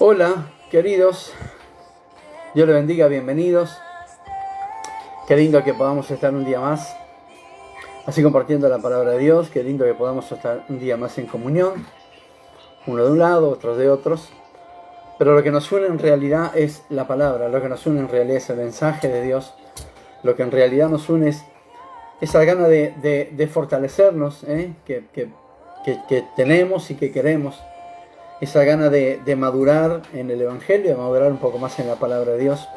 Hola, queridos, Dios les bendiga, bienvenidos. Qué lindo que podamos estar un día más, así compartiendo la palabra de Dios. Qué lindo que podamos estar un día más en comunión, uno de un lado, otros de otros. Pero lo que nos une en realidad es la palabra, lo que nos une en realidad es el mensaje de Dios. Lo que en realidad nos une es esa gana de fortalecernos, que tenemos y que queremos. Esa gana de madurar en el Evangelio, de madurar un poco más en la palabra de Dios.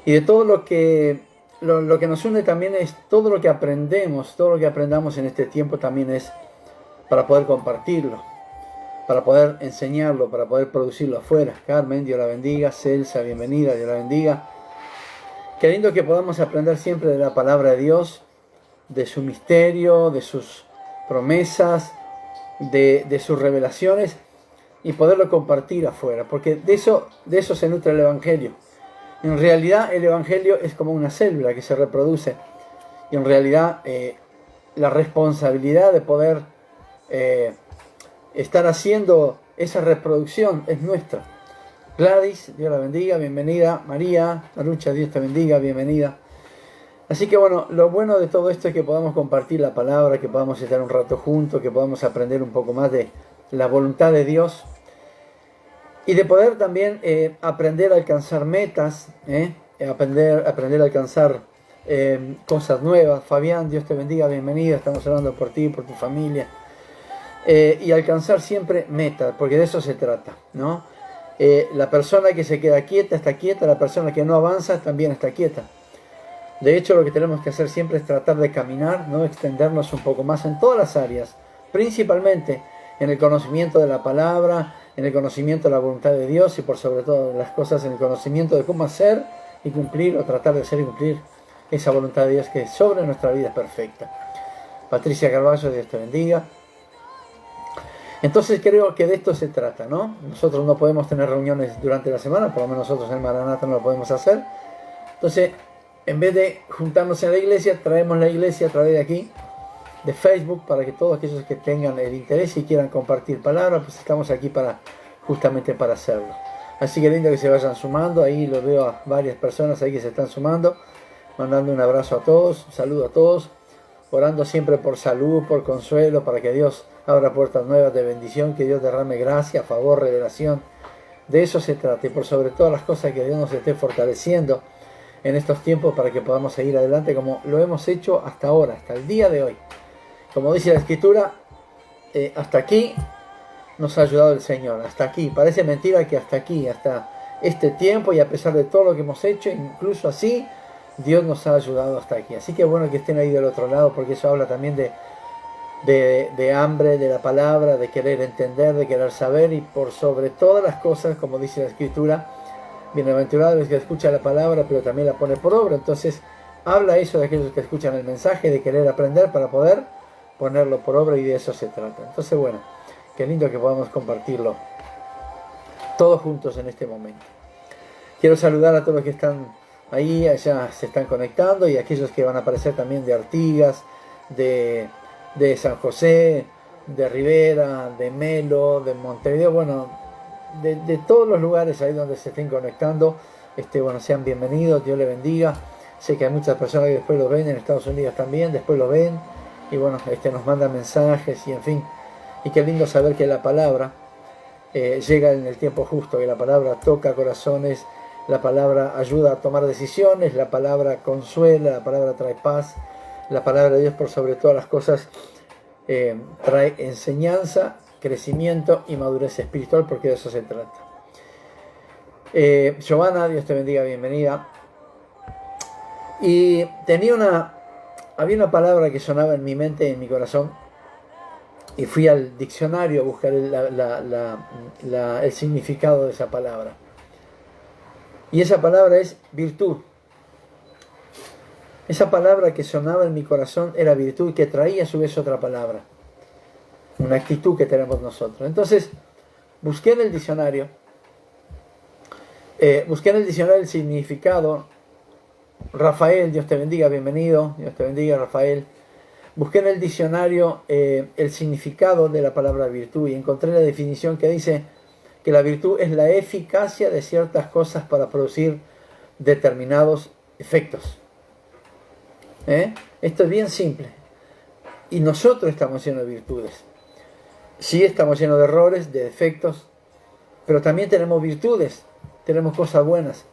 Y de todo lo que nos une también es todo lo que aprendemos, todo lo que aprendamos en este tiempo también es para poder compartirlo, para poder enseñarlo, para poder producirlo afuera. Carmen, Dios la bendiga. Celsa, bienvenida, Dios la bendiga. Qué lindo que podamos aprender siempre de la palabra de Dios, de su misterio, de sus promesas, de sus revelaciones, y poderlo compartir afuera, porque de eso se nutre el Evangelio. En realidad el Evangelio es como una célula que se reproduce, y en realidad la responsabilidad de poder estar haciendo esa reproducción es nuestra. Gladys, Dios la bendiga, bienvenida. María, Marucha, Dios te bendiga, bienvenida. Así que bueno, lo bueno de todo esto es que podamos compartir la palabra, que podamos estar un rato juntos, que podamos aprender un poco más de la voluntad de Dios, y de poder también aprender a alcanzar metas, aprender a alcanzar cosas nuevas. Fabián, Dios te bendiga, bienvenido, estamos orando por ti, por tu familia, y alcanzar siempre metas, porque de eso se trata, ¿no? La persona que se queda quieta está quieta, la persona que no avanza también está quieta. De hecho, lo que tenemos que hacer siempre es tratar de caminar, ¿no? Extendernos un poco más en todas las áreas, principalmente en el conocimiento de la palabra, en el conocimiento de la voluntad de Dios, y por sobre todo las cosas en el conocimiento de cómo hacer y cumplir, o tratar de hacer y cumplir esa voluntad de Dios que sobre nuestra vida es perfecta. Patricia Carballo, Dios te bendiga. Entonces creo que de esto se trata, ¿no? Nosotros no podemos tener reuniones durante la semana, por lo menos nosotros en Maranata no lo podemos hacer. Entonces, en vez de juntarnos en la iglesia, traemos la iglesia a través de aquí, de Facebook, para que todos aquellos que tengan el interés y quieran compartir palabras, pues estamos aquí justamente para hacerlo. Así que lindo que se vayan sumando. Ahí lo veo a varias personas ahí que se están sumando, mandando un abrazo a todos, un saludo a todos, orando siempre por salud, por consuelo, para que Dios abra puertas nuevas de bendición, que Dios derrame gracia, favor, revelación. De eso se trata, y por sobre todas las cosas, que Dios nos esté fortaleciendo en estos tiempos para que podamos seguir adelante como lo hemos hecho hasta ahora, hasta el día de hoy. Como dice la Escritura, hasta aquí nos ha ayudado el Señor, hasta aquí. Parece mentira que hasta aquí, hasta este tiempo, y a pesar de todo lo que hemos hecho, incluso así, Dios nos ha ayudado hasta aquí. Así que bueno que estén ahí del otro lado, porque eso habla también de hambre de la palabra, de querer entender, de querer saber, y por sobre todas las cosas, como dice la Escritura, bienaventurado el que escucha la palabra, pero también la pone por obra. Entonces habla eso de aquellos que escuchan el mensaje, de querer aprender para poder ponerlo por obra, y de eso se trata. Entonces bueno, qué lindo que podamos compartirlo todos juntos en este momento. Quiero saludar a todos los que están ahí, allá se están conectando, y a aquellos que van a aparecer también de Artigas, de San José, de Rivera, de Melo, de Montevideo, bueno, de todos los lugares ahí donde se estén conectando. Bueno, sean bienvenidos, Dios les bendiga. Sé que hay muchas personas que después lo ven en Estados Unidos también, después lo ven, y bueno, nos mandan mensajes, y en fin, y qué lindo saber que la palabra llega en el tiempo justo, que la palabra toca corazones, la palabra ayuda a tomar decisiones, la palabra consuela, la palabra trae paz, la palabra de Dios por sobre todas las cosas trae enseñanza, crecimiento y madurez espiritual, porque de eso se trata. Giovanna, Dios te bendiga, bienvenida. Y había una palabra que sonaba en mi mente y en mi corazón, y fui al diccionario a buscar el significado de esa palabra. Y esa palabra es virtud. Esa palabra que sonaba en mi corazón era virtud, y que traía a su vez otra palabra, una actitud que tenemos nosotros. Entonces busqué en el diccionario el significado. Rafael, Dios te bendiga, bienvenido, Dios te bendiga, Rafael. Busqué en el diccionario el significado de la palabra virtud, y encontré la definición que dice que la virtud es la eficacia de ciertas cosas para producir determinados efectos. Esto es bien simple. Y nosotros estamos llenos de virtudes. Sí, estamos llenos de errores, de defectos, pero también tenemos virtudes, tenemos cosas buenas.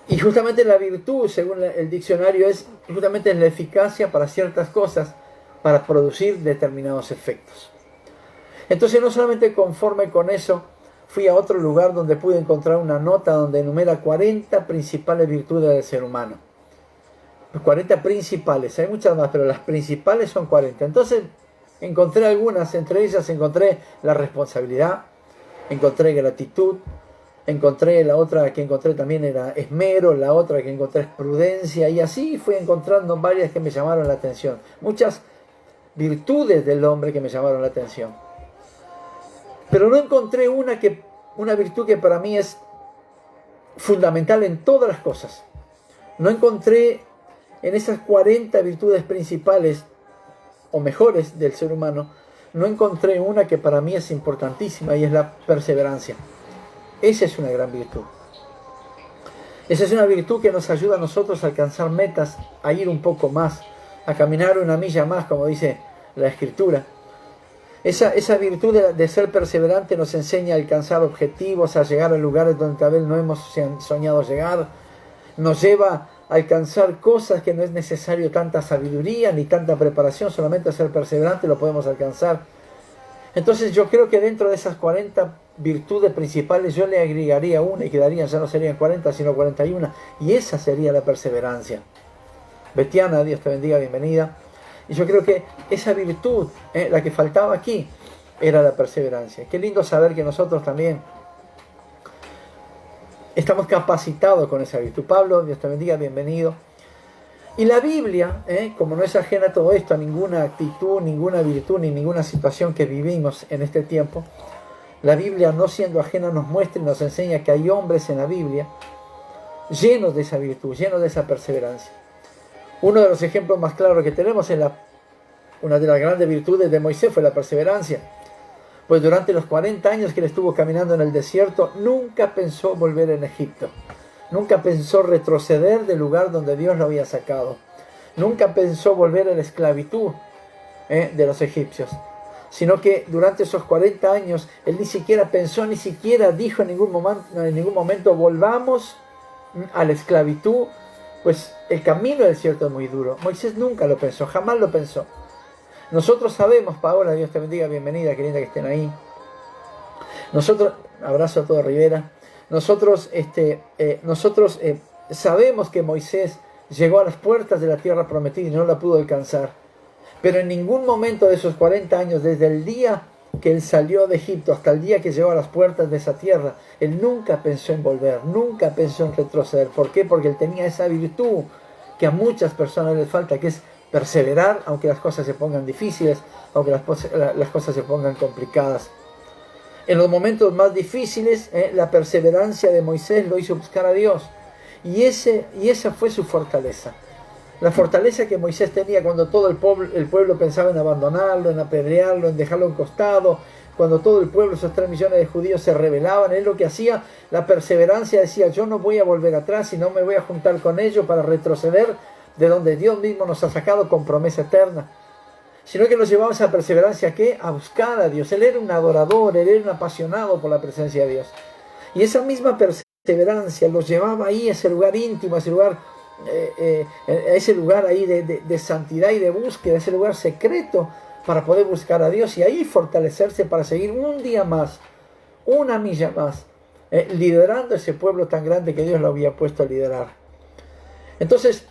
Y justamente la virtud, según el diccionario, es la eficacia para ciertas cosas, para producir determinados efectos. Entonces, no solamente conforme con eso, fui a otro lugar donde pude encontrar una nota donde enumera 40 principales virtudes del ser humano. Los 40 principales, hay muchas más, pero las principales son 40. Entonces, encontré algunas, entre ellas encontré la responsabilidad, encontré gratitud, encontré la otra que encontré también era esmero, la otra que encontré es prudencia, y así fui encontrando varias que me llamaron la atención. Muchas virtudes del hombre que me llamaron la atención. Pero no encontré una virtud que para mí es fundamental en todas las cosas. No encontré en esas 40 virtudes principales o mejores del ser humano, no encontré una que para mí es importantísima, y es la perseverancia. Esa es una gran virtud. Esa es una virtud que nos ayuda a nosotros a alcanzar metas, a ir un poco más, a caminar una milla más, como dice la Escritura. Esa virtud de ser perseverante nos enseña a alcanzar objetivos, a llegar a lugares donde tal vez no hemos soñado llegar. Nos lleva a alcanzar cosas que no es necesario tanta sabiduría ni tanta preparación, solamente ser perseverante lo podemos alcanzar. Entonces yo creo que dentro de esas 40 virtudes principales yo le agregaría una y quedarían, ya no serían 40 sino 41, y esa sería la perseverancia. Betiana, Dios te bendiga, bienvenida. Y yo creo que esa virtud, la que faltaba aquí, era la perseverancia. Qué lindo saber que nosotros también estamos capacitados con esa virtud. Pablo, Dios te bendiga, bienvenido. Y la Biblia, como no es ajena a todo esto, a ninguna actitud, ninguna virtud, ni ninguna situación que vivimos en este tiempo, la Biblia, no siendo ajena, nos muestra y nos enseña que hay hombres en la Biblia llenos de esa virtud, llenos de esa perseverancia. Uno de los ejemplos más claros que tenemos en una de las grandes virtudes de Moisés fue la perseverancia. Pues durante los 40 años que él estuvo caminando en el desierto, nunca pensó volver en Egipto. Nunca pensó retroceder del lugar donde Dios lo había sacado. Nunca pensó volver a la esclavitud de los egipcios. Sino que durante esos 40 años, él ni siquiera pensó, ni siquiera dijo en ningún momento, volvamos a la esclavitud, pues el camino del desierto es muy duro. Moisés nunca lo pensó, jamás lo pensó. Nosotros sabemos, Paola, Dios te bendiga, bienvenida, qué linda que estén ahí. Nosotros, abrazo a todo Rivera. Nosotros sabemos que Moisés llegó a las puertas de la tierra prometida y no la pudo alcanzar. Pero en ningún momento de esos 40 años, desde el día que él salió de Egipto hasta el día que llegó a las puertas de esa tierra, él nunca pensó en volver, nunca pensó en retroceder. ¿Por qué? Porque él tenía esa virtud que a muchas personas les falta, que es perseverar aunque las cosas se pongan difíciles, aunque las cosas se pongan complicadas. En los momentos más difíciles, la perseverancia de Moisés lo hizo buscar a Dios. Y esa fue su fortaleza. La fortaleza que Moisés tenía cuando todo el pueblo pensaba en abandonarlo, en apedrearlo, en dejarlo a un costado, cuando todo el pueblo, esos 3 millones de judíos se rebelaban, él lo que hacía, la perseverancia decía, yo no voy a volver atrás y no me voy a juntar con ellos para retroceder de donde Dios mismo nos ha sacado con promesa eterna. Sino que nos llevaba esa perseverancia, ¿qué? A buscar a Dios. Él era un adorador, él era un apasionado por la presencia de Dios. Y esa misma perseverancia los llevaba ahí a ese lugar íntimo, a ese lugar ahí de santidad y de búsqueda, ese lugar secreto para poder buscar a Dios y ahí fortalecerse para seguir un día más, una milla más, liderando ese pueblo tan grande que Dios lo había puesto a liderar. Entonces,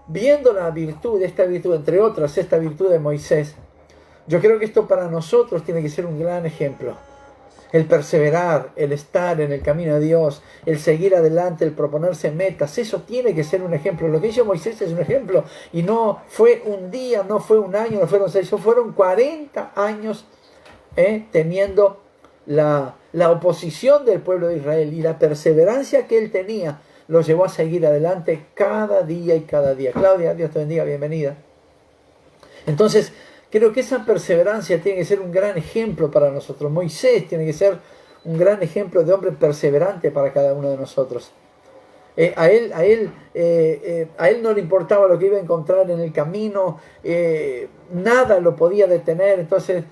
viendo la virtud, esta virtud, entre otras, esta virtud de Moisés, yo creo que esto para nosotros tiene que ser un gran ejemplo. El perseverar, el estar en el camino de Dios, el seguir adelante, el proponerse metas, eso tiene que ser un ejemplo. Lo que hizo Moisés es un ejemplo. Y no fue un día, no fue un año, no fueron 6, fueron 40 años teniendo la oposición del pueblo de Israel. Y la perseverancia que él tenía lo llevó a seguir adelante cada día y cada día. Claudia, Dios te bendiga, bienvenida. Entonces, creo que esa perseverancia tiene que ser un gran ejemplo para nosotros. Moisés tiene que ser un gran ejemplo de hombre perseverante para cada uno de nosotros. A él no le importaba lo que iba a encontrar en el camino, nada lo podía detener. Entonces,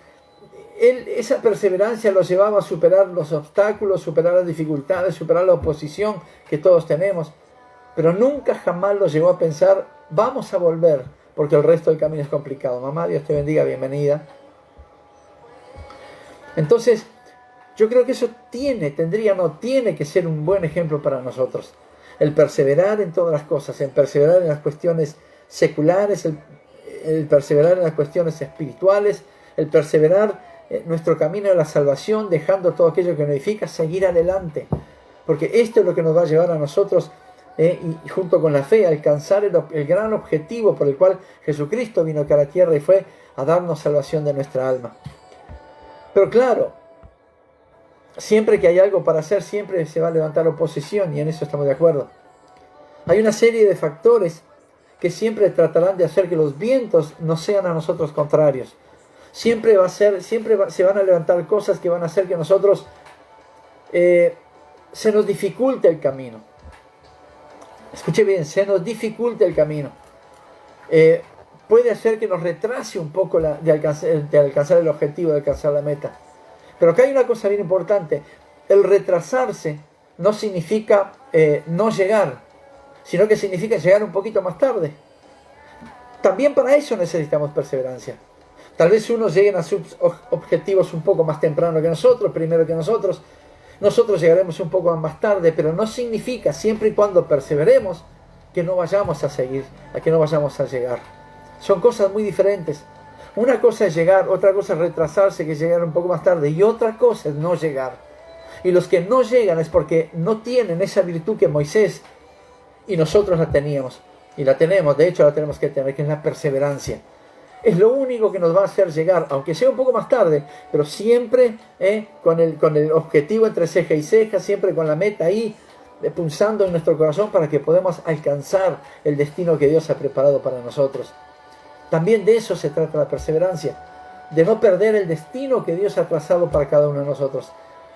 esa perseverancia lo llevaba a superar los obstáculos, superar las dificultades, superar la oposición que todos tenemos. Pero nunca jamás lo llegó a pensar, vamos a volver, porque el resto del camino es complicado. Mamá, Dios te bendiga, bienvenida. Entonces, yo creo que eso tiene que ser un buen ejemplo para nosotros. El perseverar en todas las cosas, el perseverar en las cuestiones seculares, el perseverar en las cuestiones espirituales, el perseverar en nuestro camino de la salvación, dejando todo aquello que nos edifica, seguir adelante. Porque esto es lo que nos va a llevar a nosotros, y junto con la fe, a alcanzar el gran objetivo por el cual Jesucristo vino acá a la tierra y fue a darnos salvación de nuestra alma. Pero claro, siempre que hay algo para hacer, siempre se va a levantar oposición, y en eso estamos de acuerdo. Hay una serie de factores que siempre tratarán de hacer que los vientos no sean a nosotros contrarios. Siempre se van a levantar cosas que van a hacer que nosotros se nos dificulte el camino. Escuche bien, se nos dificulte el camino. Puede hacer que nos retrase un poco de alcanzar el objetivo, de alcanzar la meta. Pero acá hay una cosa bien importante. El retrasarse no significa no llegar, sino que significa llegar un poquito más tarde. También para eso necesitamos perseverancia. Tal vez unos lleguen a sus objetivos un poco más temprano que nosotros, primero que nosotros. Nosotros llegaremos un poco más tarde, pero no significa, siempre y cuando perseveremos, que no vayamos a seguir, que no vayamos a llegar. Son cosas muy diferentes. Una cosa es llegar, otra cosa es retrasarse, que es llegar un poco más tarde, y otra cosa es no llegar. Y los que no llegan es porque no tienen esa virtud que Moisés y nosotros la teníamos, y la tenemos, de hecho la tenemos que tener, que es la perseverancia. Es lo único que nos va a hacer llegar, aunque sea un poco más tarde, pero siempre con el objetivo entre ceja y ceja, siempre con la meta ahí, pulsando en nuestro corazón para que podamos alcanzar el destino que Dios ha preparado para nosotros. También de eso se trata la perseverancia, de no perder el destino que Dios ha trazado para cada uno de nosotros.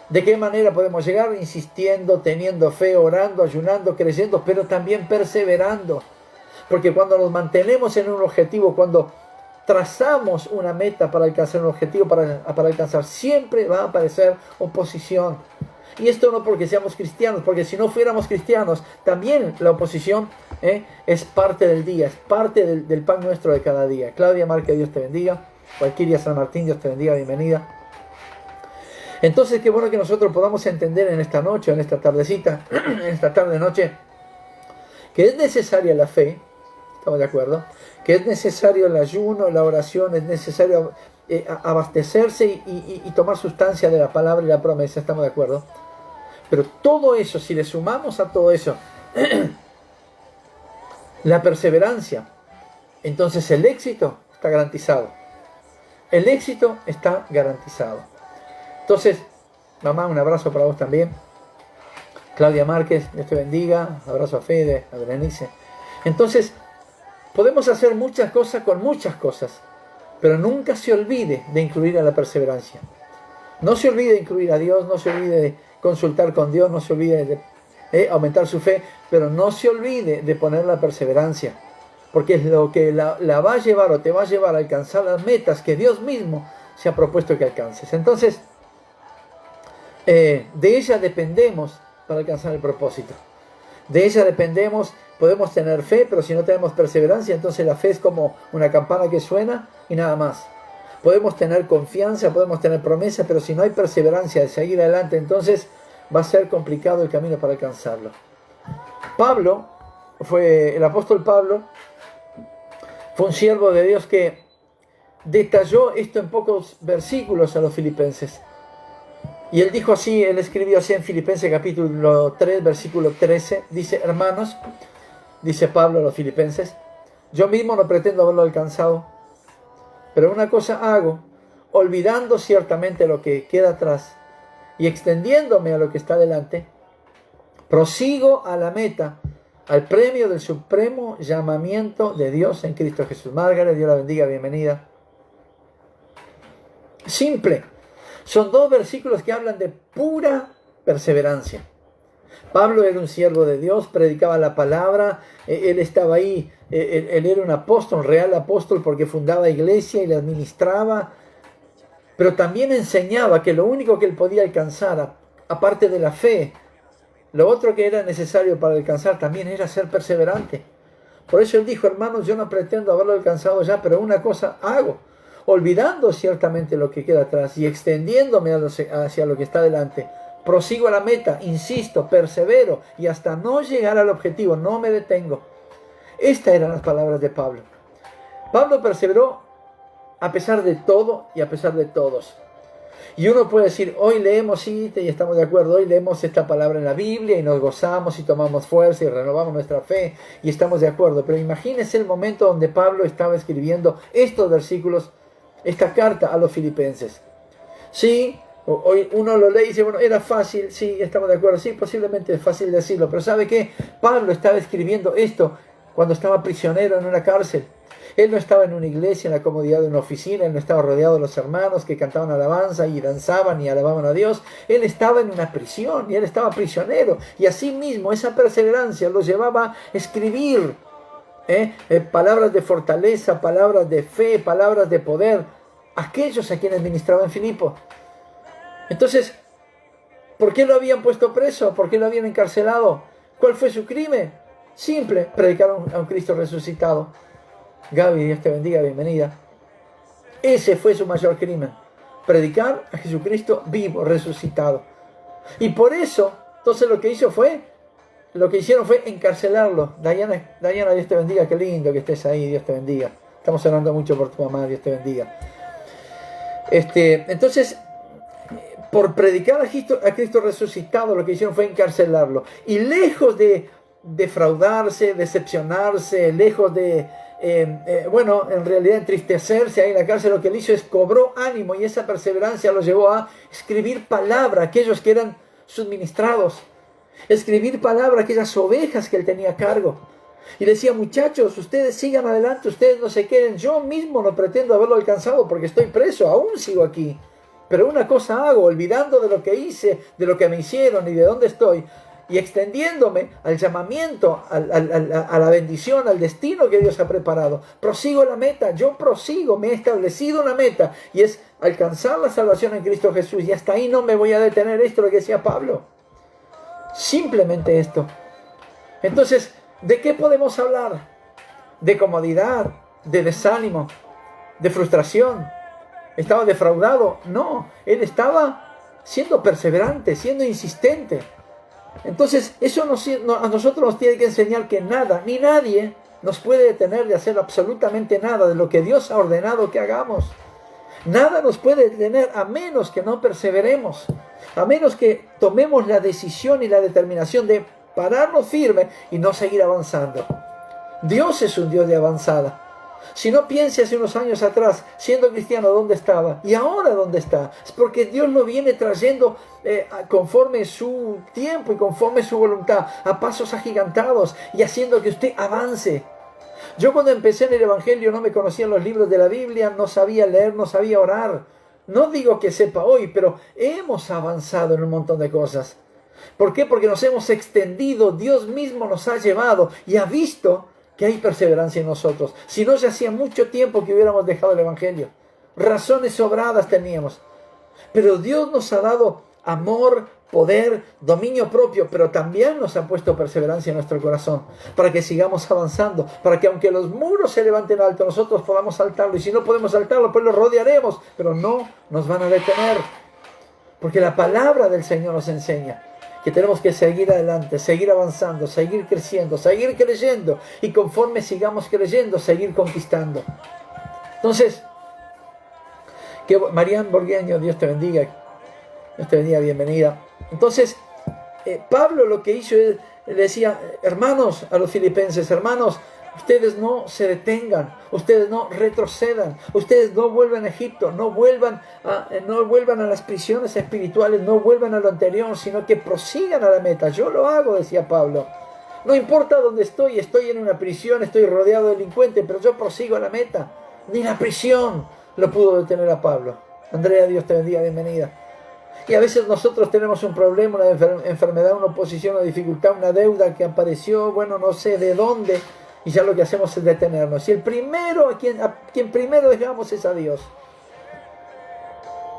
¿De qué manera podemos llegar? Insistiendo, teniendo fe, orando, ayunando, creyendo, pero también perseverando. Porque cuando nos mantenemos en un objetivo, cuando trazamos una meta para alcanzar un objetivo, para alcanzar, siempre va a aparecer oposición. Y esto no porque seamos cristianos, porque si no fuéramos cristianos, también la oposición es parte del día, es parte del pan nuestro de cada día. Claudia Marque, Dios te bendiga. Valquiria San Martín, Dios te bendiga, bienvenida. Entonces, qué bueno que nosotros podamos entender en esta noche, en esta tardecita, en esta tarde-noche, que es necesaria la fe, ¿estamos de acuerdo? Que es necesario el ayuno, la oración, es necesario abastecerse y tomar sustancia de la palabra y la promesa, ¿estamos de acuerdo? Pero todo eso, si le sumamos a todo eso la perseverancia, entonces el éxito está garantizado. El éxito está garantizado. Entonces, mamá, un abrazo para vos también. Claudia Márquez, Dios te bendiga. Abrazo a Fede, a Berenice. Entonces, podemos hacer muchas cosas con muchas cosas, pero nunca se olvide de incluir a la perseverancia. No se olvide de incluir a Dios, no se olvide de consultar con Dios, no se olvide de aumentar su fe, pero no se olvide de poner la perseverancia, porque es lo que la va a llevar o te va a llevar a alcanzar las metas que Dios mismo se ha propuesto que alcances. Entonces, de ella dependemos para alcanzar el propósito. De ella dependemos. Podemos tener fe, pero si no tenemos perseverancia, entonces la fe es como una campana que suena y nada más. Podemos tener confianza, podemos tener promesa, pero si no hay perseverancia de seguir adelante, entonces va a ser complicado el camino para alcanzarlo. El apóstol Pablo, fue un siervo de Dios que detalló esto en pocos versículos a los filipenses. Y él dijo así, él escribió así en Filipenses capítulo 3, versículo 13, dice: hermanos, dice Pablo a los filipenses, yo mismo no pretendo haberlo alcanzado, pero una cosa hago, olvidando ciertamente lo que queda atrás y extendiéndome a lo que está delante, prosigo a la meta, al premio del supremo llamamiento de Dios en Cristo Jesús. Margaret, Dios la bendiga, bienvenida. Simple. Son dos versículos que hablan de pura perseverancia. Pablo era un siervo de Dios, predicaba la palabra, él estaba ahí, él era un apóstol, un real apóstol, porque fundaba iglesia y la administraba, pero también enseñaba que lo único que él podía alcanzar, aparte de la fe, lo otro que era necesario para alcanzar también era ser perseverante. Por eso él dijo: hermanos, yo no pretendo haberlo alcanzado ya, pero una cosa hago, olvidando ciertamente lo que queda atrás y extendiéndome hacia lo que está delante. Prosigo a la meta, insisto, persevero y hasta no llegar al objetivo, no me detengo. Estas eran las palabras de Pablo. Pablo perseveró a pesar de todo y a pesar de todos. Y uno puede decir: hoy leemos, sí, y estamos de acuerdo, hoy leemos esta palabra en la Biblia y nos gozamos y tomamos fuerza y renovamos nuestra fe y estamos de acuerdo. Pero imagínense el momento donde Pablo estaba escribiendo estos versículos, esta carta a los filipenses. Sí, hoy uno lo lee y dice: bueno, era fácil, sí, estamos de acuerdo, sí, posiblemente es fácil decirlo, pero ¿sabe qué? Pablo estaba escribiendo esto cuando estaba prisionero en una cárcel. Él no estaba en una iglesia, en la comodidad de una oficina, él no estaba rodeado de los hermanos que cantaban alabanza y danzaban y alababan a Dios. Él estaba en una prisión y él estaba prisionero. Y así mismo esa perseverancia lo llevaba a escribir palabras de fortaleza, palabras de fe, palabras de poder a aquellos a quienes ministraba en Filipo. Entonces, ¿por qué lo habían puesto preso? ¿Por qué lo habían encarcelado? ¿Cuál fue su crimen? Simple: predicar a un Cristo resucitado. Gaby, Dios te bendiga, bienvenida. Ese fue su mayor crimen: predicar a Jesucristo vivo, resucitado. Y por eso, entonces lo que hicieron fue encarcelarlo. Dayana, Dios te bendiga, qué lindo que estés ahí, Dios te bendiga. Estamos orando mucho por tu mamá, Dios te bendiga. Entonces, por predicar a Cristo resucitado, lo que hicieron fue encarcelarlo. Y lejos de defraudarse, decepcionarse, lejos de, en realidad entristecerse ahí en la cárcel, lo que él hizo es cobró ánimo, y esa perseverancia lo llevó a escribir palabra a aquellos que eran suministrados, escribir palabra a aquellas ovejas que él tenía a cargo. Y le decía: muchachos, ustedes sigan adelante, ustedes no se queden, yo mismo no pretendo haberlo alcanzado porque estoy preso, aún sigo aquí. Pero una cosa hago, olvidando de lo que hice, de lo que me hicieron y de dónde estoy, y extendiéndome al llamamiento, a la bendición, al destino que Dios ha preparado. Prosigo la meta, yo prosigo, me he establecido una meta, y es alcanzar la salvación en Cristo Jesús, y hasta ahí no me voy a detener. Esto es lo que decía Pablo. Simplemente esto. Entonces, ¿de qué podemos hablar? ¿De comodidad? ¿De desánimo? ¿De frustración? ¿Estaba defraudado? No, él estaba siendo perseverante, siendo insistente. Entonces, eso a nosotros nos tiene que enseñar que nada, ni nadie nos puede detener de hacer absolutamente nada de lo que Dios ha ordenado que hagamos. Nada nos puede detener a menos que no perseveremos, a menos que tomemos la decisión y la determinación de pararnos firme y no seguir avanzando. Dios es un Dios de avanzada. Si no, piense hace unos años atrás, siendo cristiano, ¿dónde estaba? Y ahora, ¿dónde está? Es porque Dios lo viene trayendo conforme su tiempo y conforme su voluntad, a pasos agigantados, y haciendo que usted avance. Yo, cuando empecé en el Evangelio, no me conocían los libros de la Biblia, no sabía leer, no sabía orar. No digo que sepa hoy, pero hemos avanzado en un montón de cosas. ¿Por qué? Porque nos hemos extendido, Dios mismo nos ha llevado y ha visto que hay perseverancia en nosotros. Si no, ya hacía mucho tiempo que hubiéramos dejado el Evangelio. Razones sobradas teníamos. Pero Dios nos ha dado amor, poder, dominio propio, pero también nos ha puesto perseverancia en nuestro corazón, para que sigamos avanzando, para que aunque los muros se levanten alto, nosotros podamos saltarlo, y si no podemos saltarlo, pues lo rodearemos, pero no nos van a detener, porque la palabra del Señor nos enseña que tenemos que seguir adelante, seguir avanzando, seguir creciendo, seguir creyendo, y conforme sigamos creyendo, seguir conquistando. Entonces, que Marian Borgueño, Dios te bendiga, bienvenida. Entonces, Pablo lo que hizo es, le decía: hermanos, a los filipenses, hermanos, ustedes no se detengan, ustedes no retrocedan, ustedes no vuelvan a Egipto, no vuelvan a las prisiones espirituales, no vuelvan a lo anterior, sino que prosigan a la meta. Yo lo hago, decía Pablo. No importa dónde estoy en una prisión, estoy rodeado de delincuentes, pero yo prosigo a la meta. Ni la prisión lo pudo detener a Pablo. Andrea, Dios te bendiga, bienvenida. Y a veces nosotros tenemos un problema, una enfermedad, una oposición, una dificultad, una deuda que apareció, bueno, no sé de dónde, y ya lo que hacemos es detenernos. Y el primero, a quien primero dejamos es a Dios.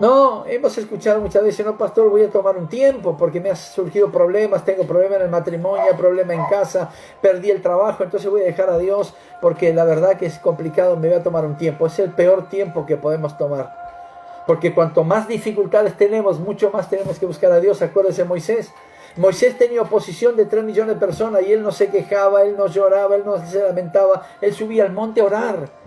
No, hemos escuchado muchas veces, no, pastor, voy a tomar un tiempo porque me han surgido problemas, tengo problemas en el matrimonio, problemas en casa, perdí el trabajo, entonces voy a dejar a Dios porque la verdad que es complicado, me voy a tomar un tiempo. Es el peor tiempo que podemos tomar. Porque cuanto más dificultades tenemos, mucho más tenemos que buscar a Dios. Acuérdense de Moisés. Moisés tenía oposición de 3 millones de personas y él no se quejaba, él no lloraba, él no se lamentaba. Él subía al monte a orar.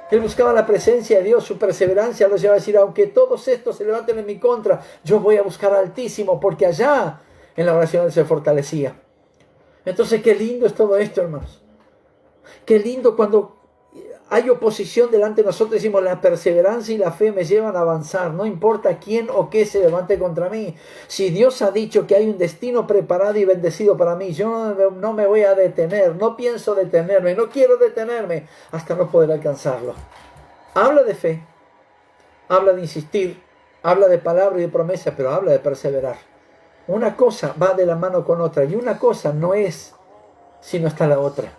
Él buscaba la presencia de Dios, su perseverancia lo llevaba a decir, aunque todos estos se levanten en mi contra, yo voy a buscar al Altísimo, porque allá en la oración él se fortalecía. Entonces, qué lindo es todo esto, hermanos. Qué lindo cuando hay oposición delante de nosotros, decimos, la perseverancia y la fe me llevan a avanzar. No importa quién o qué se levante contra mí. Si Dios ha dicho que hay un destino preparado y bendecido para mí, yo no me voy a detener, no pienso detenerme, no quiero detenerme hasta no poder alcanzarlo. Habla de fe, habla de insistir, habla de palabra y de promesa, pero habla de perseverar. Una cosa va de la mano con otra y una cosa no es si no está la otra.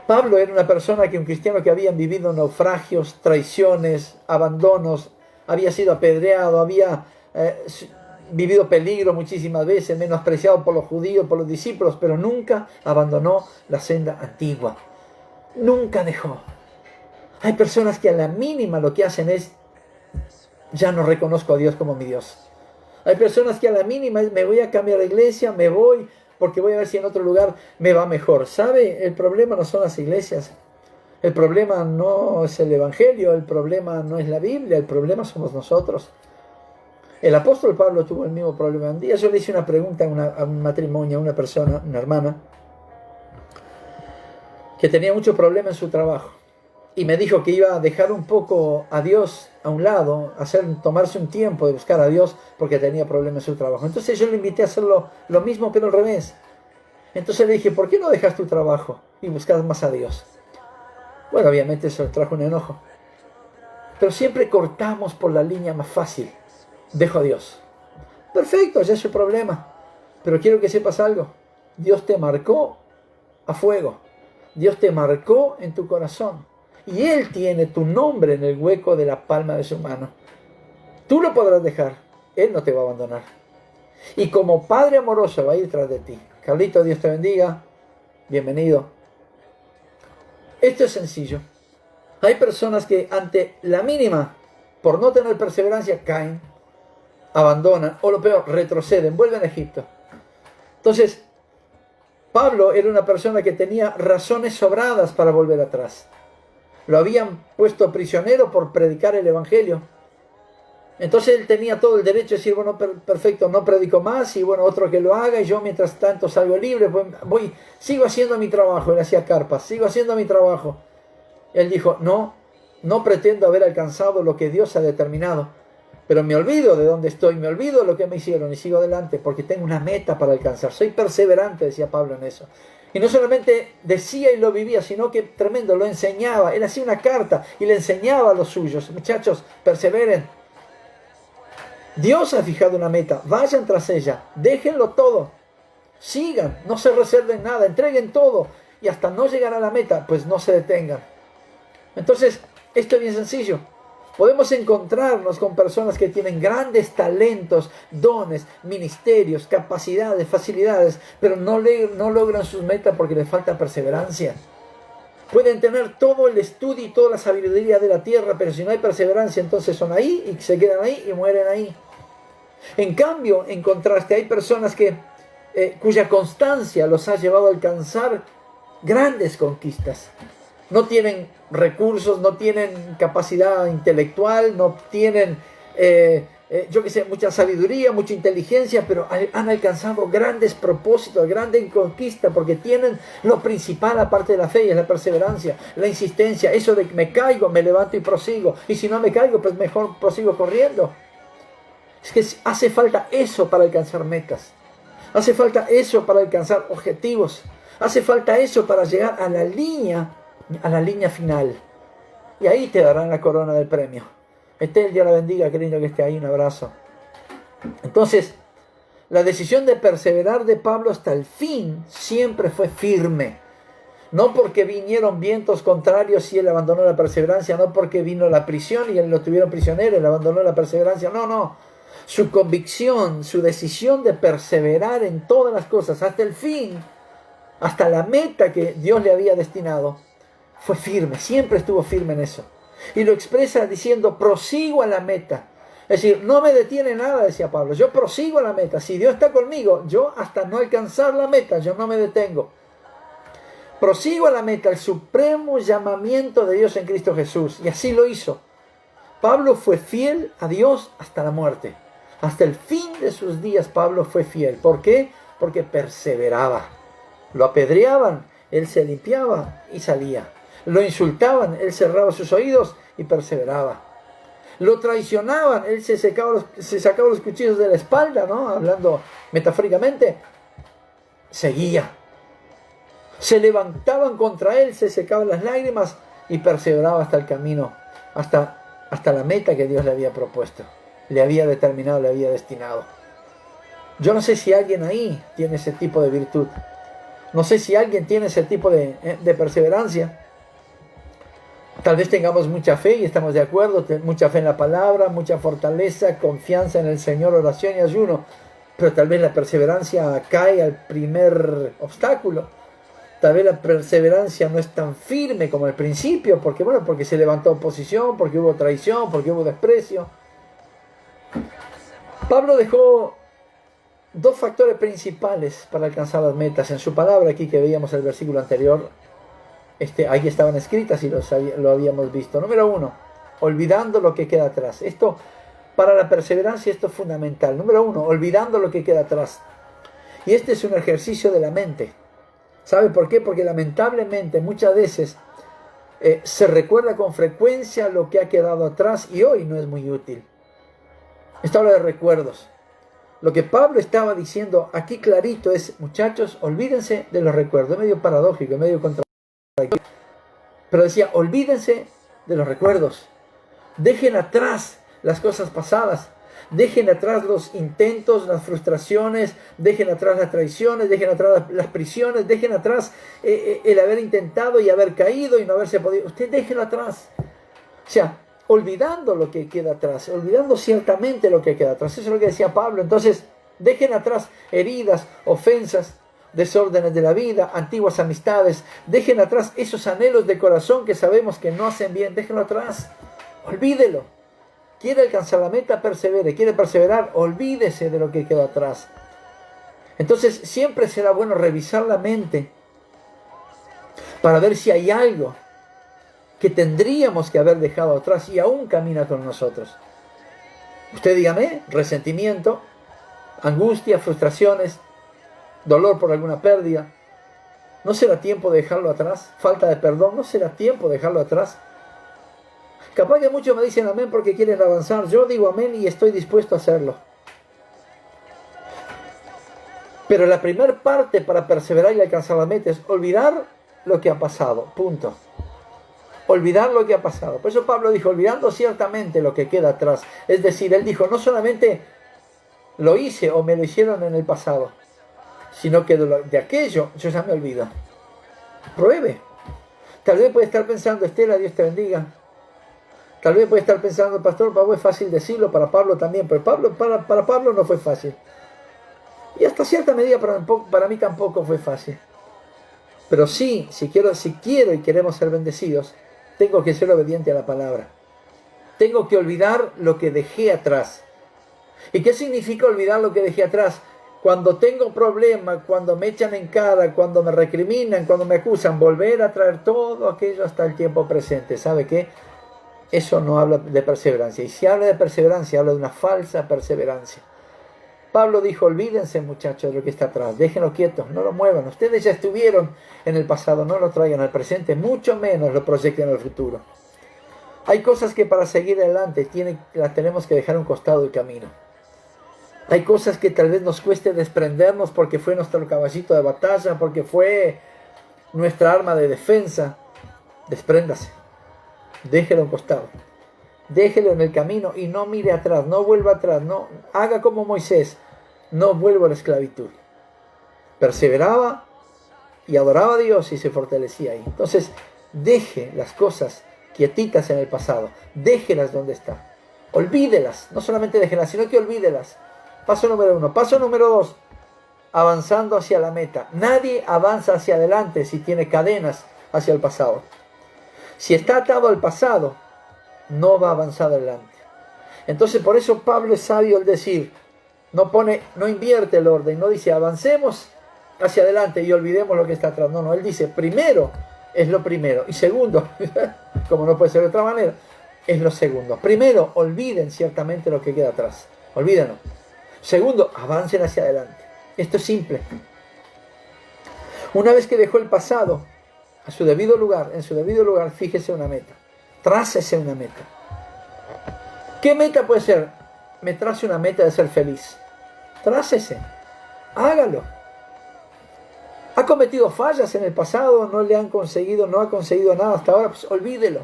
Pablo era una persona un cristiano que había vivido naufragios, traiciones, abandonos, había sido apedreado, había vivido peligro muchísimas veces, menospreciado por los judíos, por los discípulos, pero nunca abandonó la senda antigua. Nunca dejó. Hay personas que a la mínima lo que hacen es, ya no reconozco a Dios como mi Dios. Hay personas que a la mínima es, me voy a cambiar de iglesia, me voy, porque voy a ver si en otro lugar me va mejor. ¿Sabe? El problema no son las iglesias. El problema no es el evangelio. El problema no es la Biblia. El problema somos nosotros. El apóstol Pablo tuvo el mismo problema. Un día yo le hice una pregunta a un matrimonio, a una persona, una hermana, que tenía mucho problema en su trabajo. Y me dijo que iba a dejar un poco a Dios a un lado, tomarse un tiempo de buscar a Dios porque tenía problemas en su trabajo. Entonces yo le invité a hacerlo lo mismo, pero al revés. Entonces le dije, ¿por qué no dejas tu trabajo y buscas más a Dios? Bueno, obviamente eso le trajo un enojo. Pero siempre cortamos por la línea más fácil. Dejo a Dios. Perfecto, ya es su problema. Pero quiero que sepas algo. Dios te marcó a fuego. Dios te marcó en tu corazón. Y Él tiene tu nombre en el hueco de la palma de su mano. Tú lo podrás dejar. Él no te va a abandonar. Y como Padre amoroso va a ir tras de ti. Carlito, Dios te bendiga. Bienvenido. Esto es sencillo. Hay personas que ante la mínima, por no tener perseverancia, caen, abandonan, o lo peor, retroceden, vuelven a Egipto. Entonces, Pablo era una persona que tenía razones sobradas para volver atrás. Lo habían puesto prisionero por predicar el evangelio. Entonces él tenía todo el derecho de decir, bueno, perfecto, no predico más, y bueno, otro que lo haga, y yo mientras tanto salgo libre, sigo haciendo mi trabajo. Él hacía carpas, sigo haciendo mi trabajo. Él dijo, no pretendo haber alcanzado lo que Dios ha determinado, pero me olvido de dónde estoy, me olvido de lo que me hicieron, y sigo adelante, porque tengo una meta para alcanzar. Soy perseverante, decía Pablo en eso. Y no solamente decía y lo vivía, sino que tremendo, lo enseñaba. Él hacía una carta y le enseñaba a los suyos. Muchachos, perseveren. Dios ha fijado una meta. Vayan tras ella. Déjenlo todo. Sigan. No se reserven nada. Entreguen todo. Y hasta no llegar a la meta, pues no se detengan. Entonces, esto es bien sencillo. Podemos encontrarnos con personas que tienen grandes talentos, dones, ministerios, capacidades, facilidades, pero no logran sus metas porque les falta perseverancia. Pueden tener todo el estudio y toda la sabiduría de la tierra, pero si no hay perseverancia, entonces son ahí y se quedan ahí y mueren ahí. En cambio, en contraste, hay personas cuya constancia los ha llevado a alcanzar grandes conquistas. No tienen recursos, no tienen capacidad intelectual, no tienen, mucha sabiduría, mucha inteligencia, pero han alcanzado grandes propósitos, grandes conquistas, porque tienen lo principal aparte de la fe, y es la perseverancia, la insistencia, eso de que me caigo, me levanto y prosigo, y si no me caigo, pues mejor prosigo corriendo. Es que hace falta eso para alcanzar metas, hace falta eso para alcanzar objetivos, hace falta eso para llegar a la línea final. Y ahí te darán la corona del premio. Dios la bendiga, qué lindo que esté ahí, un abrazo. Entonces, la decisión de perseverar de Pablo hasta el fin siempre fue firme. No porque vinieron vientos contrarios y él abandonó la perseverancia, no porque vino la prisión y él lo tuvieron prisionero, él abandonó la perseverancia, no. Su convicción, su decisión de perseverar en todas las cosas hasta el fin, hasta la meta que Dios le había destinado, fue firme, siempre estuvo firme en eso. Y lo expresa diciendo, prosigo a la meta. Es decir, no me detiene nada, decía Pablo, yo prosigo a la meta. Si Dios está conmigo, yo hasta no alcanzar la meta, yo no me detengo. Prosigo a la meta, el supremo llamamiento de Dios en Cristo Jesús. Y así lo hizo. Pablo fue fiel a Dios hasta la muerte. Hasta el fin de sus días Pablo fue fiel. ¿Por qué? Porque perseveraba. Lo apedreaban, él se limpiaba y salía. Lo insultaban, él cerraba sus oídos y perseveraba. Lo traicionaban, él se sacaba los cuchillos de la espalda, ¿no? Hablando metafóricamente, seguía. Se levantaban contra él, se secaban las lágrimas y perseveraba hasta el camino, hasta la meta que Dios le había propuesto, le había determinado, le había destinado. Yo no sé si alguien ahí tiene ese tipo de virtud. No sé si alguien tiene ese tipo de perseverancia. Tal vez tengamos mucha fe y estamos de acuerdo, mucha fe en la palabra, mucha fortaleza, confianza en el Señor, oración y ayuno. Pero tal vez la perseverancia cae al primer obstáculo. Tal vez la perseverancia no es tan firme como al principio, porque se levantó oposición, porque hubo traición, porque hubo desprecio. Pablo dejó dos factores principales para alcanzar las metas. En su palabra aquí que veíamos el versículo anterior, ahí estaban escritas y lo habíamos visto. Número 1, olvidando lo que queda atrás. Esto, para la perseverancia, esto es fundamental. Número 1, olvidando lo que queda atrás. Y este es un ejercicio de la mente. ¿Sabe por qué? Porque lamentablemente muchas veces se recuerda con frecuencia lo que ha quedado atrás y hoy no es muy útil. Esto habla de recuerdos. Lo que Pablo estaba diciendo aquí clarito es, muchachos, olvídense de los recuerdos. Es medio paradójico, medio contradictorio. Pero decía, olvídense de los recuerdos. Dejen atrás las cosas pasadas. Dejen atrás los intentos, las frustraciones, dejen atrás las traiciones, dejen atrás las prisiones, dejen atrás el haber intentado y haber caído y no haberse podido. Usted déjenlo atrás. O sea, olvidando lo que queda atrás, olvidando ciertamente lo que queda atrás. Eso es lo que decía Pablo. Entonces, dejen atrás heridas, ofensas, desórdenes de la vida, antiguas amistades. Dejen atrás esos anhelos de corazón que sabemos que no hacen bien. Déjenlo atrás. Olvídelo. Quiere alcanzar la meta, persevere. Quiere perseverar, olvídese de lo que quedó atrás. Entonces siempre será bueno revisar la mente para ver si hay algo que tendríamos que haber dejado atrás y aún camina con nosotros. Usted dígame, resentimiento, angustia, frustraciones, dolor por alguna pérdida. ¿No será tiempo de dejarlo atrás? Falta de perdón, ¿no será tiempo de dejarlo atrás? Capaz que muchos me dicen amén porque quieren avanzar. Yo digo amén y estoy dispuesto a hacerlo. Pero la primera parte para perseverar y alcanzar la meta es olvidar lo que ha pasado. Punto. Olvidar lo que ha pasado. Por eso Pablo dijo, olvidando ciertamente lo que queda atrás. Es decir, él dijo, no solamente lo hice o me lo hicieron en el pasado, sino que de aquello yo ya me olvido. Pruebe. Tal vez puede estar pensando, Estela, Dios te bendiga. Tal vez puede estar pensando, pastor, Pablo es fácil decirlo, para Pablo también, pero para Pablo no fue fácil. Y hasta cierta medida para mí tampoco fue fácil. Pero sí, si quiero y queremos ser bendecidos, tengo que ser obediente a la palabra. Tengo que olvidar lo que dejé atrás. ¿Y qué significa olvidar lo que dejé atrás? Cuando tengo problemas, cuando me echan en cara, cuando me recriminan, cuando me acusan, volver a traer todo aquello hasta el tiempo presente. ¿Sabe qué? Eso no habla de perseverancia. Y si habla de perseverancia, habla de una falsa perseverancia. Pablo dijo, olvídense muchachos de lo que está atrás, déjenlo quieto, no lo muevan. Ustedes ya estuvieron en el pasado, no lo traigan al presente, mucho menos lo proyecten al futuro. Hay cosas que para seguir adelante las tenemos que dejar a un costado del camino. Hay cosas que tal vez nos cueste desprendernos porque fue nuestro caballito de batalla, porque fue nuestra arma de defensa. Despréndase. Déjelo a un costado. déjelo en el camino y no mire atrás, no vuelva atrás, no haga como Moisés, no vuelva a la esclavitud. Perseveraba y adoraba a Dios y se fortalecía ahí. Entonces, deje las cosas quietitas en el pasado, déjelas donde está. Olvídelas, no solamente déjelas, sino que olvídelas. Paso número 1. Paso número 2, avanzando hacia la meta. Nadie avanza hacia adelante si tiene cadenas hacia el pasado. Si está atado al pasado, no va a avanzar adelante. Entonces, por eso Pablo es sabio al decir, no invierte el orden, no dice avancemos hacia adelante y olvidemos lo que está atrás. No, él dice primero es lo primero y segundo, como no puede ser de otra manera, es lo segundo. Primero, olviden ciertamente lo que queda atrás, olvídenlo. Segundo, avancen hacia adelante. Esto es simple. Una vez que dejó el pasado en su debido lugar, fíjese una meta, trácese una meta. ¿Qué meta puede ser? Me trace una meta de ser feliz. Trácese, hágalo. ¿Ha cometido fallas en el pasado? ¿No ha conseguido nada hasta ahora? Pues olvídelo.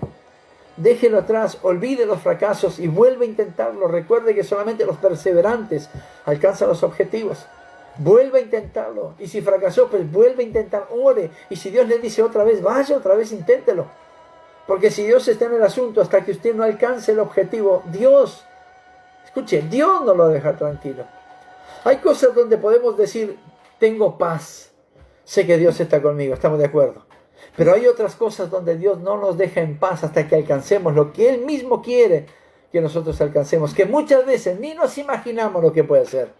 Déjelo atrás, olvide los fracasos y vuelve a intentarlo. Recuerde que solamente los perseverantes alcanzan los objetivos. Vuelve a intentarlo. Y si fracasó, pues vuelve a intentar. Ore. Y si Dios le dice otra vez, vaya otra vez, inténtelo. Porque si Dios está en el asunto hasta que usted no alcance el objetivo, Dios no lo va a dejar tranquilo. Hay cosas donde podemos decir, tengo paz. Sé que Dios está conmigo, estamos de acuerdo. Pero hay otras cosas donde Dios no nos deja en paz hasta que alcancemos lo que Él mismo quiere que nosotros alcancemos, que muchas veces ni nos imaginamos lo que puede ser.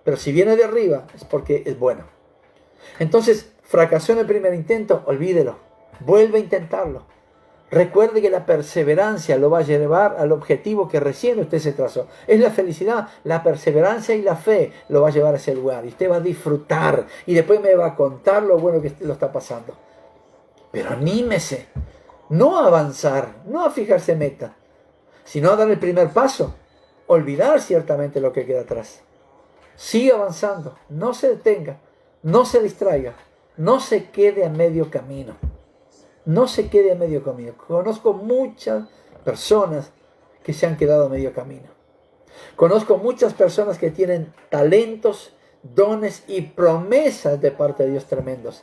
Pero si viene de arriba es porque es bueno. Entonces, fracasó en el primer intento, olvídelo. Vuelve a intentarlo. Recuerde que la perseverancia lo va a llevar al objetivo que recién usted se trazó. Es la felicidad, la perseverancia y la fe lo va a llevar a ese lugar. Y usted va a disfrutar y después me va a contar lo bueno que lo está pasando. Pero anímese, no a avanzar, no a fijarse meta, sino a dar el primer paso, olvidar ciertamente lo que queda atrás. Siga avanzando, no se detenga, no se distraiga, no se quede a medio camino. No se quede a medio camino. Conozco muchas personas que se han quedado a medio camino. Conozco muchas personas que tienen talentos, dones y promesas de parte de Dios tremendos.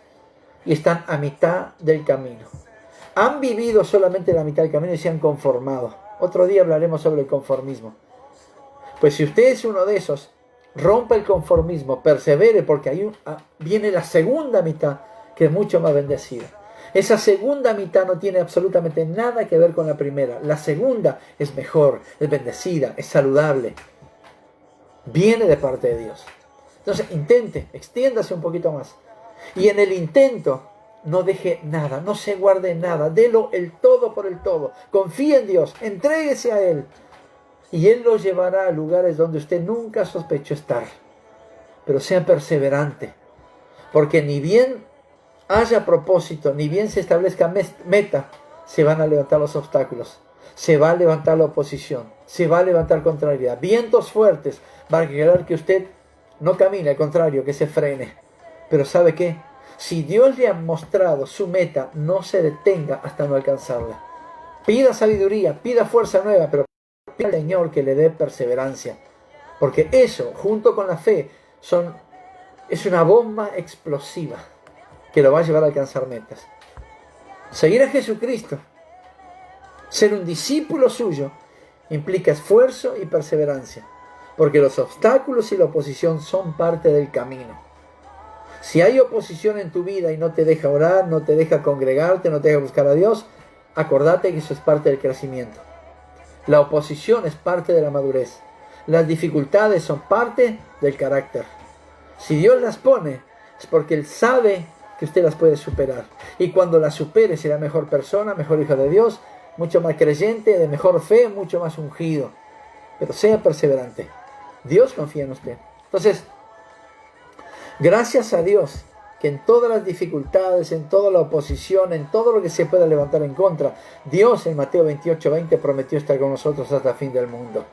Y están a mitad del camino. Han vivido solamente la mitad del camino y se han conformado. Otro día hablaremos sobre el conformismo. Pues si usted es uno de esos, rompa el conformismo, persevere, porque ahí viene la segunda mitad, que es mucho más bendecida. Esa segunda mitad no tiene absolutamente nada que ver con la primera. La segunda es mejor, es bendecida, es saludable. Viene de parte de Dios. Entonces intente, extiéndase un poquito más. Y en el intento no deje nada, no se guarde nada. Delo el todo por el todo. Confíe en Dios, entréguese a Él. Y Él lo llevará a lugares donde usted nunca sospechó estar. Pero sea perseverante. Porque ni bien haya propósito, ni bien se establezca meta, se van a levantar los obstáculos, se va a levantar la oposición, se va a levantar contrariedad, vientos fuertes para querer que usted no camine, al contrario, que se frene. Pero ¿sabe qué? Si Dios le ha mostrado su meta, no se detenga hasta no alcanzarla. Pida sabiduría, pida fuerza nueva, pero pida al Señor que le dé perseverancia, porque eso, junto con la fe, es una bomba explosiva que lo va a llevar a alcanzar metas. Seguir a Jesucristo, ser un discípulo suyo, implica esfuerzo y perseverancia, porque los obstáculos y la oposición son parte del camino. Si hay oposición en tu vida y no te deja orar, no te deja congregarte, no te deja buscar a Dios, acordate que eso es parte del crecimiento. La oposición es parte de la madurez. Las dificultades son parte del carácter. Si Dios las pone, es porque Él sabe que usted las puede superar. Y cuando las supere, será mejor persona, mejor hijo de Dios, mucho más creyente, de mejor fe, mucho más ungido. Pero sea perseverante. Dios confía en usted. Entonces, gracias a Dios que en todas las dificultades, en toda la oposición, en todo lo que se pueda levantar en contra, Dios en Mateo 28:20 prometió estar con nosotros hasta el fin del mundo.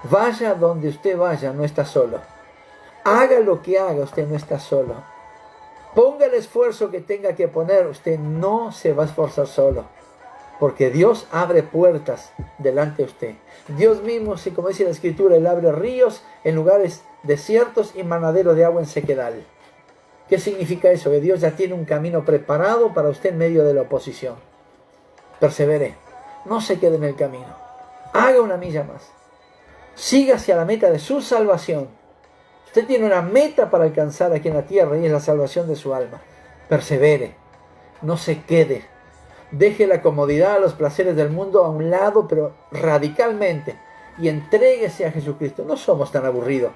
Vaya donde usted vaya, no está solo. Haga lo que haga, usted no está solo. Ponga el esfuerzo que tenga que poner, usted no se va a esforzar solo. Porque Dios abre puertas delante de usted. Dios mismo, si como dice la Escritura, Él abre ríos en lugares desiertos y manaderos de agua en sequedal. ¿Qué significa eso? Que Dios ya tiene un camino preparado para usted en medio de la oposición. Persevere. No se quede en el camino. Haga una milla más. Siga hacia la meta de su salvación. Usted tiene una meta para alcanzar aquí en la tierra y es la salvación de su alma. Persevere. No se quede. Deje la comodidad, los placeres del mundo a un lado, pero radicalmente. Y entréguese a Jesucristo. No somos tan aburridos.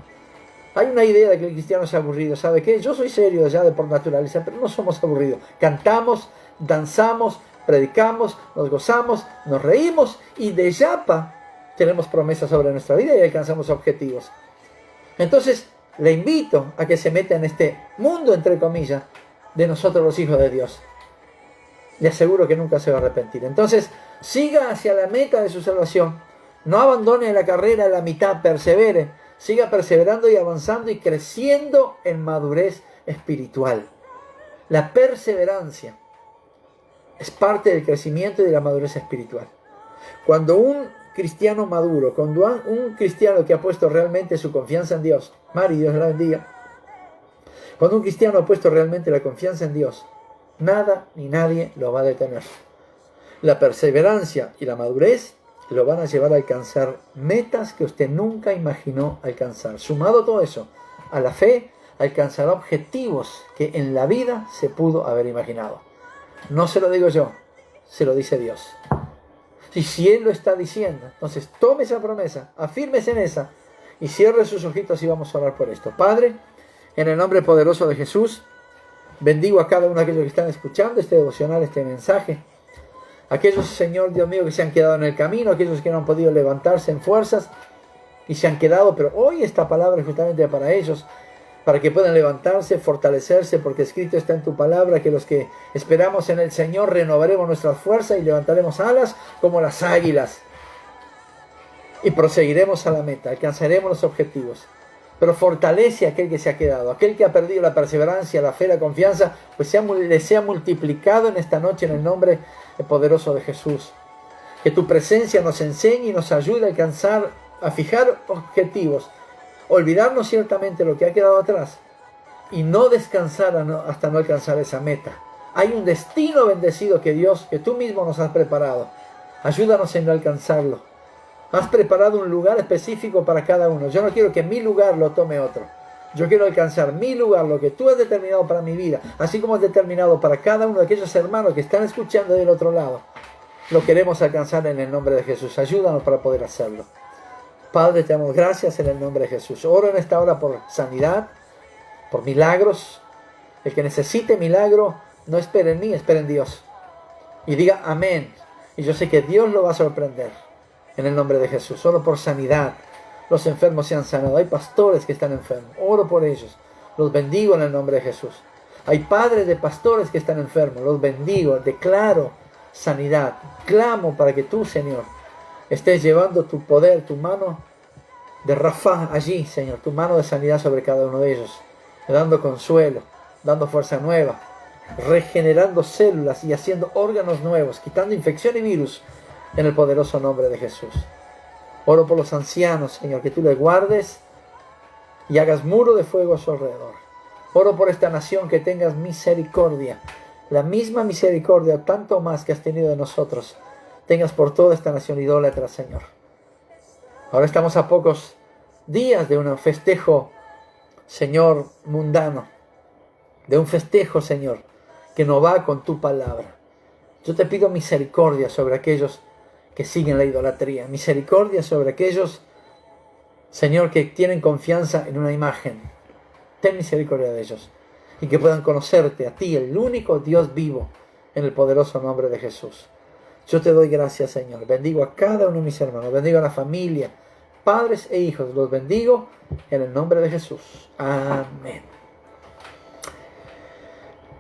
Hay una idea de que el cristiano es aburrido. ¿Sabe qué? Yo soy serio ya de por naturaleza, pero no somos aburridos. Cantamos, danzamos, predicamos, nos gozamos, nos reímos y de yapa tenemos promesas sobre nuestra vida y alcanzamos objetivos. Entonces, le invito a que se meta en este mundo, entre comillas, de nosotros los hijos de Dios. Le aseguro que nunca se va a arrepentir. Entonces, siga hacia la meta de su salvación. No abandone la carrera a la mitad, persevere. Siga perseverando y avanzando y creciendo en madurez espiritual. La perseverancia es parte del crecimiento y de la madurez espiritual. Cuando un cristiano maduro, cuando un cristiano que ha puesto realmente su confianza en Dios, Mari, Dios la bendiga, cuando un cristiano ha puesto realmente la confianza en Dios, nada ni nadie lo va a detener. La perseverancia y la madurez lo van a llevar a alcanzar metas que usted nunca imaginó alcanzar. Sumado todo eso a la fe, alcanzará objetivos que en la vida se pudo haber imaginado. No se lo digo yo, se lo dice Dios. Y si Él lo está diciendo, entonces tome esa promesa, afírmese en esa y cierre sus ojitos y vamos a orar por esto. Padre, en el nombre poderoso de Jesús, bendigo a cada uno de aquellos que están escuchando este devocional, este mensaje. Aquellos, Señor Dios mío, que se han quedado en el camino, aquellos que no han podido levantarse en fuerzas y se han quedado, pero hoy esta palabra es justamente para ellos, para que puedan levantarse, fortalecerse, porque escrito está en tu palabra que los que esperamos en el Señor renovaremos nuestras fuerzas y levantaremos alas como las águilas y proseguiremos a la meta, alcanzaremos los objetivos. Pero fortalece a aquel que se ha quedado, aquel que ha perdido la perseverancia, la fe, la confianza, pues le sea multiplicado en esta noche en el nombre poderoso de Jesús. Que tu presencia nos enseñe y nos ayude a alcanzar, a fijar objetivos, olvidarnos ciertamente lo que ha quedado atrás y no descansar hasta no alcanzar esa meta. Hay un destino bendecido que Dios, que tú mismo nos has preparado. Ayúdanos en alcanzarlo. Has preparado un lugar específico para cada uno. Yo no quiero que mi lugar lo tome otro. Yo quiero alcanzar mi lugar, lo que tú has determinado para mi vida, así como has determinado para cada uno de aquellos hermanos que están escuchando del otro lado. Lo queremos alcanzar en el nombre de Jesús. Ayúdanos para poder hacerlo. Padre, te damos gracias en el nombre de Jesús. Oro en esta hora por sanidad, por milagros. El que necesite milagro, no espere en mí, espere en Dios. Y diga amén. Y yo sé que Dios lo va a sorprender. En el nombre de Jesús. Oro por sanidad. Los enfermos se han sanado. Hay pastores que están enfermos. Oro por ellos. Los bendigo en el nombre de Jesús. Hay padres de pastores que están enfermos. Los bendigo. Declaro sanidad. Clamo para que tú, Señor, estés llevando tu poder, tu mano de Rafa allí, Señor. Tu mano de sanidad sobre cada uno de ellos. Dando consuelo. Dando fuerza nueva. Regenerando células y haciendo órganos nuevos. Quitando infección y virus. En el poderoso nombre de Jesús. Oro por los ancianos, Señor, que tú les guardes y hagas muro de fuego a su alrededor. Oro por esta nación, que tengas misericordia. La misma misericordia, tanto más que has tenido de nosotros, tengas por toda esta nación idólatra, Señor. Ahora estamos a pocos días de un festejo, Señor, mundano. De un festejo, Señor, que no va con tu palabra. Yo te pido misericordia sobre aquellos que siguen la idolatría. Misericordia sobre aquellos, Señor, que tienen confianza en una imagen. Ten misericordia de ellos. Y que puedan conocerte a ti, el único Dios vivo, en el poderoso nombre de Jesús. Yo te doy gracias, Señor. Bendigo a cada uno de mis hermanos. Bendigo a la familia, padres e hijos. Los bendigo en el nombre de Jesús. Amén.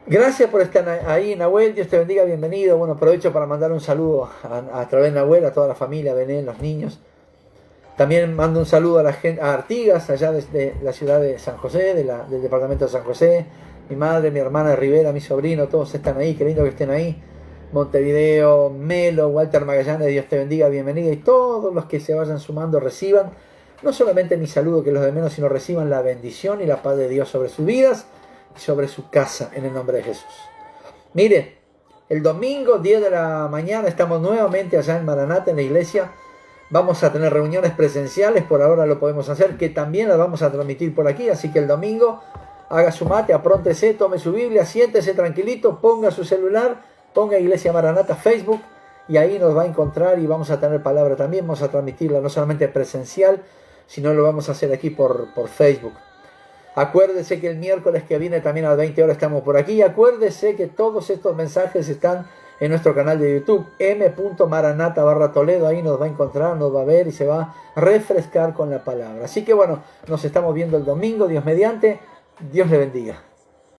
Gracias por estar ahí, Nahuel. Dios te bendiga, bienvenido. Bueno, aprovecho para mandar un saludo a través de Nahuel, a toda la familia, a Belén, los niños. También mando un saludo a la gente, a Artigas, allá desde la ciudad de San José, del departamento de San José. Mi madre, mi hermana de Rivera, mi sobrino, todos están ahí. Qué lindo que estén ahí. Montevideo, Melo, Walter Magallanes, Dios te bendiga, bienvenida, y todos los que se vayan sumando reciban no solamente mi saludo, que los de menos, sino reciban la bendición y la paz de Dios sobre sus vidas y sobre su casa, en el nombre de Jesús. Mire, el domingo 10 de la mañana estamos nuevamente allá en Maranata, en la iglesia. Vamos a tener reuniones presenciales, por ahora lo podemos hacer, que también las vamos a transmitir por aquí, así que el domingo haga su mate, apróntese, tome su Biblia, siéntese tranquilito, ponga su celular, ponga Iglesia Maranata Facebook, y ahí nos va a encontrar y vamos a tener palabra también. Vamos a transmitirla no solamente presencial, sino lo vamos a hacer aquí por Facebook. Acuérdese que el miércoles que viene también a las 20 horas estamos por aquí. Y acuérdese que todos estos mensajes están en nuestro canal de YouTube, m.maranata/Toledo. Ahí nos va a encontrar, nos va a ver y se va a refrescar con la palabra. Así que bueno, nos estamos viendo el domingo, Dios mediante. Dios le bendiga.